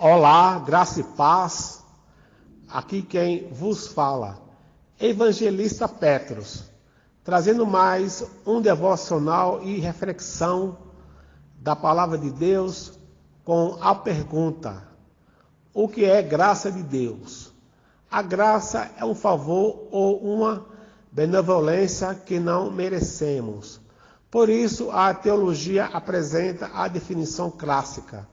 Olá, graça e paz. Aqui quem vos fala, Evangelista Petros, trazendo mais um devocional e reflexão da Palavra de Deus com a pergunta: o que é graça de Deus? A graça é um favor ou uma benevolência que não merecemos. Por isso, a teologia apresenta a definição clássica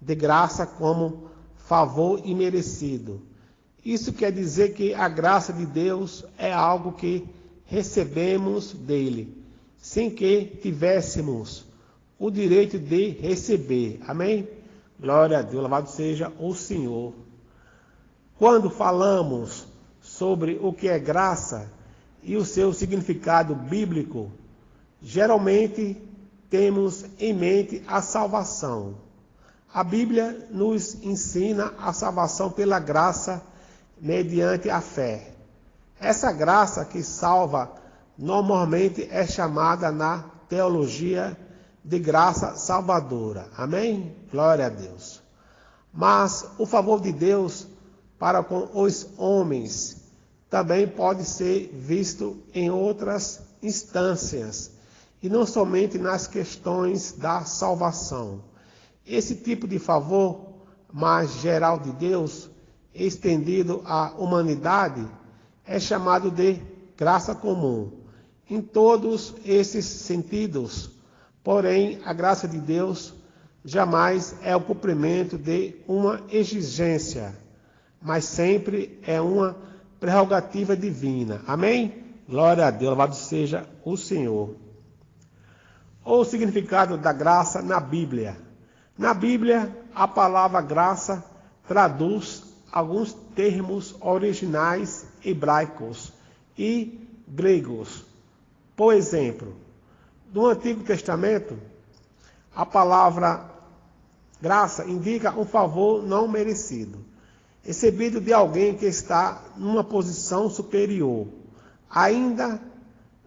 de graça como favor imerecido. Isso quer dizer que a graça de Deus é algo que recebemos dele, sem que tivéssemos o direito de receber. Amém? Glória a Deus, louvado seja o Senhor. Quando falamos sobre o que é graça e o seu significado bíblico, geralmente temos em mente a salvação. A Bíblia nos ensina a salvação pela graça mediante a fé. Essa graça que salva normalmente é chamada na teologia de graça salvadora. Amém? Glória a Deus. Mas o favor de Deus para com os homens também pode ser visto em outras instâncias e não somente nas questões da salvação. Esse tipo de favor mais geral de Deus, estendido à humanidade, é chamado de graça comum. Em todos esses sentidos, porém, a graça de Deus jamais é o cumprimento de uma exigência, mas sempre é uma prerrogativa divina. Amém? Glória a Deus, louvado seja o Senhor. O significado da graça na Bíblia. Na Bíblia, a palavra graça traduz alguns termos originais hebraicos e gregos. Por exemplo, no Antigo Testamento, a palavra graça indica um favor não merecido, recebido de alguém que está numa posição superior. Ainda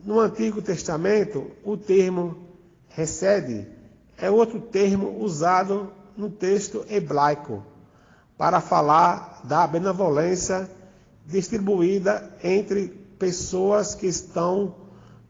no Antigo Testamento, o termo recebe é outro termo usado no texto hebraico para falar da benevolência distribuída entre pessoas que estão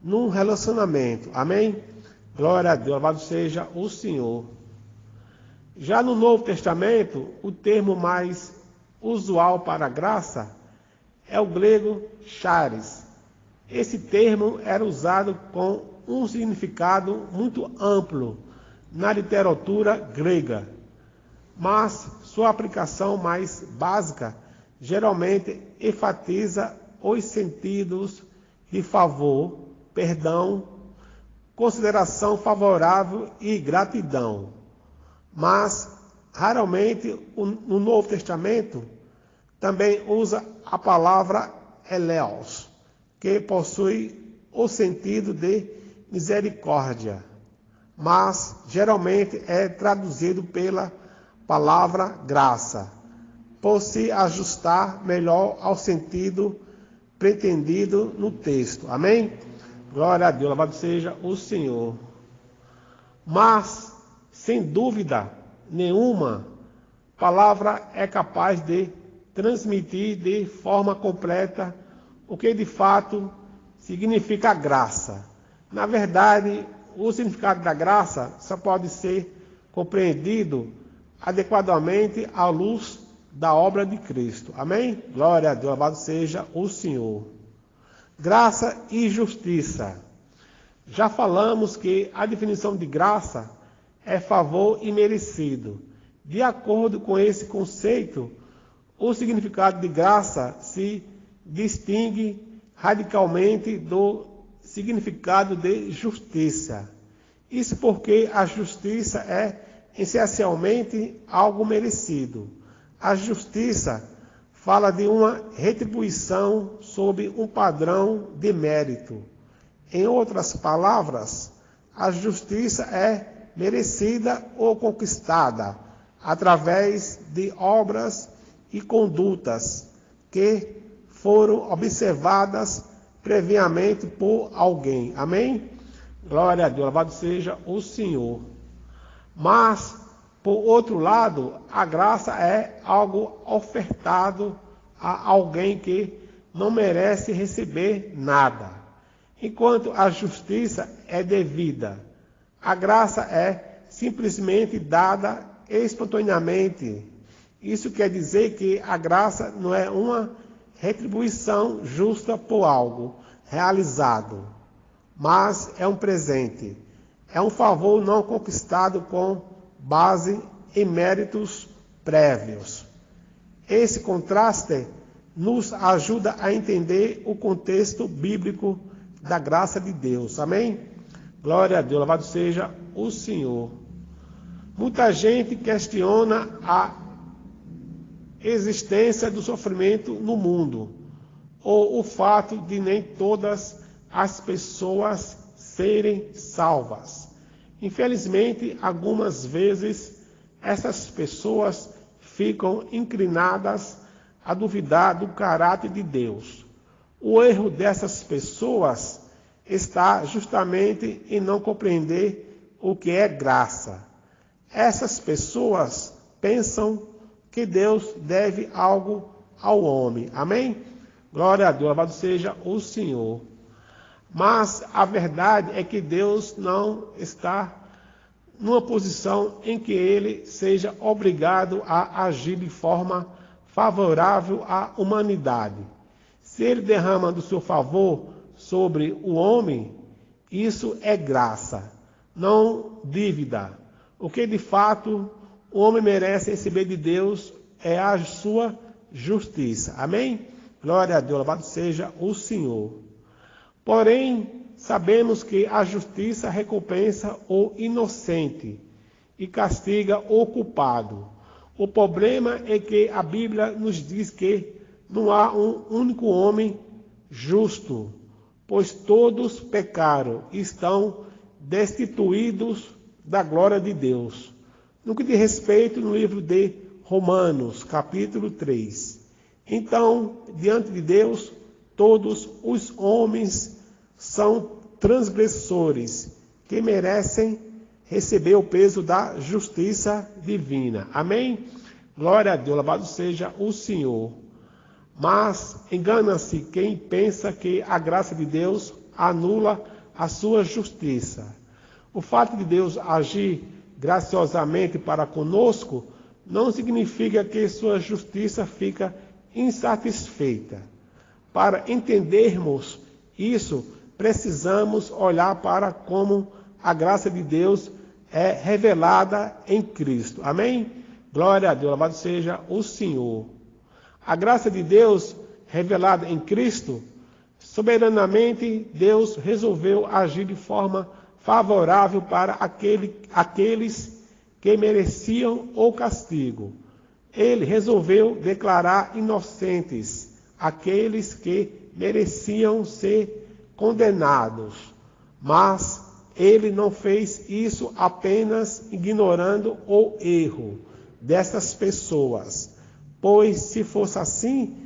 num relacionamento. Amém? Glória a Deus, louvado seja o Senhor. Já no Novo Testamento, o termo mais usual para graça é o grego charis. Esse termo era usado com um significado muito amplo na literatura grega, mas sua aplicação mais básica geralmente enfatiza os sentidos de favor, perdão, consideração favorável e gratidão. Mas, raramente, no Novo Testamento também usa a palavra eleos, que possui o sentido de misericórdia, mas geralmente é traduzido pela palavra graça, por se ajustar melhor ao sentido pretendido no texto. Amém? Glória a Deus, louvado seja o Senhor. Mas, sem dúvida nenhuma, a palavra é capaz de transmitir de forma completa o que de fato significa graça. Na verdade, o significado da graça só pode ser compreendido adequadamente à luz da obra de Cristo. Amém? Glória a Deus, louvado seja o Senhor. Graça e justiça. Já falamos que a definição de graça é favor imerecido. De acordo com esse conceito, o significado de graça se distingue radicalmente do significado de justiça. Isso porque a justiça é essencialmente algo merecido. A justiça fala de uma retribuição sob um padrão de mérito. Em outras palavras, a justiça é merecida ou conquistada através de obras e condutas que foram observadas previamente por alguém. Amém? Glória a Deus, louvado seja o Senhor. Mas Por outro lado, a graça é algo ofertado a alguém que não merece receber nada, enquanto a justiça é devida. A graça é simplesmente dada espontaneamente. Isso quer dizer que a graça não é uma retribuição justa por algo realizado, mas é um presente. É um favor não conquistado com base em méritos prévios. Esse contraste nos ajuda a entender o contexto bíblico da graça de Deus. Amém? Glória a Deus, louvado seja o Senhor. Muita gente questiona a existência do sofrimento no mundo, ou o fato de nem todas as pessoas serem salvas. Infelizmente, algumas vezes, essas pessoas ficam inclinadas a duvidar do caráter de Deus. O erro dessas pessoas está justamente em não compreender o que é graça. Essas pessoas pensam que Deus deve algo ao homem. Amém? Glória a Deus, louvado seja o Senhor. Mas a verdade é que Deus não está numa posição em que ele seja obrigado a agir de forma favorável à humanidade. Se ele derrama do seu favor sobre o homem, isso é graça, não dívida. O que de fato o homem merece receber de Deus é a sua justiça. Amém? Glória a Deus, louvado seja o Senhor. Porém, sabemos que a justiça recompensa o inocente e castiga o culpado. O problema é que a Bíblia nos diz que não há um único homem justo, pois todos pecaram e estão destituídos da glória de Deus. No que diz respeito no livro de Romanos, capítulo 3. Então, diante de Deus, todos os homens são transgressores que merecem receber o peso da justiça divina. Amém? Glória a Deus, louvado seja o Senhor. Mas engana-se quem pensa que a graça de Deus anula a sua justiça. O fato de Deus agir graciosamente para conosco não significa que sua justiça fica insatisfeita. Para entendermos isso, precisamos olhar para como a graça de Deus é revelada em Cristo. Amém? Glória a Deus, louvado seja o Senhor. A graça de Deus revelada em Cristo, soberanamente Deus resolveu agir de forma favorável para aqueles que mereciam o castigo. Ele resolveu declarar inocentes aqueles que mereciam ser condenados. Mas ele não fez isso apenas ignorando o erro dessas pessoas, pois se fosse assim,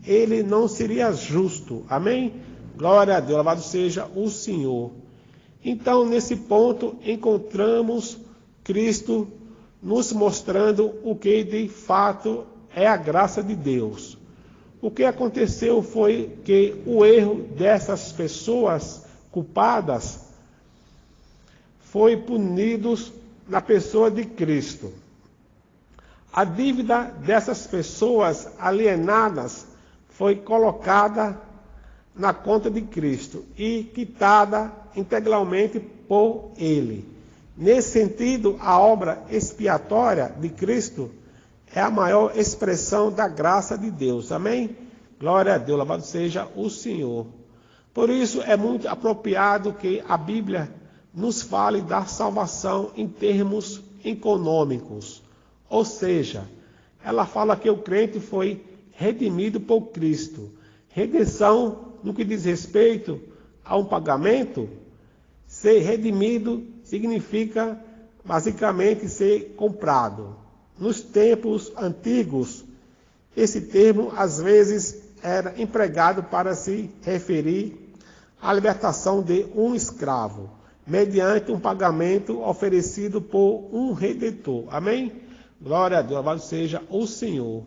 ele não seria justo. Amém? Glória a Deus, louvado seja o Senhor. Então, nesse ponto, encontramos Cristo nos mostrando o que de fato é a graça de Deus. O que aconteceu foi que o erro dessas pessoas culpadas foi punido na pessoa de Cristo. A dívida dessas pessoas alienadas foi colocada na conta de Cristo e quitada integralmente por Ele. Nesse sentido, a obra expiatória de Cristo é a maior expressão da graça de Deus. Amém? Glória a Deus, louvado seja o Senhor. Por isso é muito apropriado que a Bíblia nos fale da salvação em termos econômicos. Ou seja, ela fala que o crente foi redimido por Cristo. Redenção, no que diz respeito a um pagamento, ser redimido significa basicamente ser comprado. Nos tempos antigos, esse termo às vezes era empregado para se referir à libertação de um escravo. mediante um pagamento oferecido por um Redentor. Amém? Glória a Deus, louvado seja o Senhor.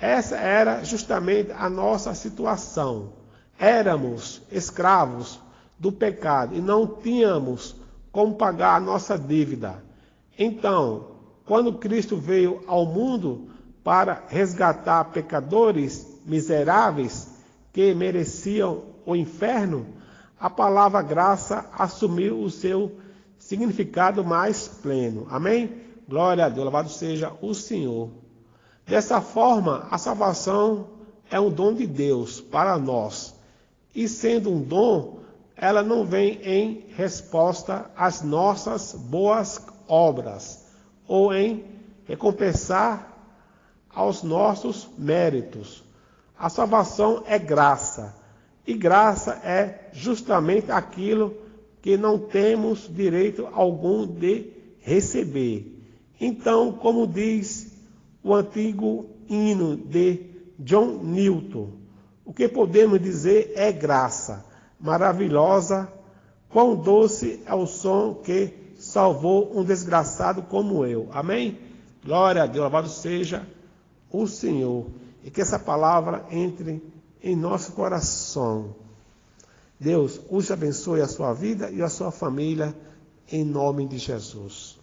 Essa era justamente a nossa situação. Éramos escravos do pecado e não tínhamos como pagar a nossa dívida. Então, quando Cristo veio ao mundo para resgatar pecadores miseráveis que mereciam o inferno, a palavra graça assumiu o seu significado mais pleno. Amém? Glória a Deus, louvado seja o Senhor. Dessa forma, a salvação é um dom de Deus para nós. E sendo um dom, ela não vem em resposta às nossas boas obras, ou em recompensar aos nossos méritos. A salvação é graça, e graça é justamente aquilo que não temos direito algum de receber. Então, como diz o antigo hino de John Newton, o que podemos dizer é graça, maravilhosa, quão doce é o som que salvou um desgraçado como eu. Amém? Glória a Deus, louvado seja o Senhor. E que essa palavra entre em nosso coração. Deus os abençoe a sua vida e a sua família, em nome de Jesus.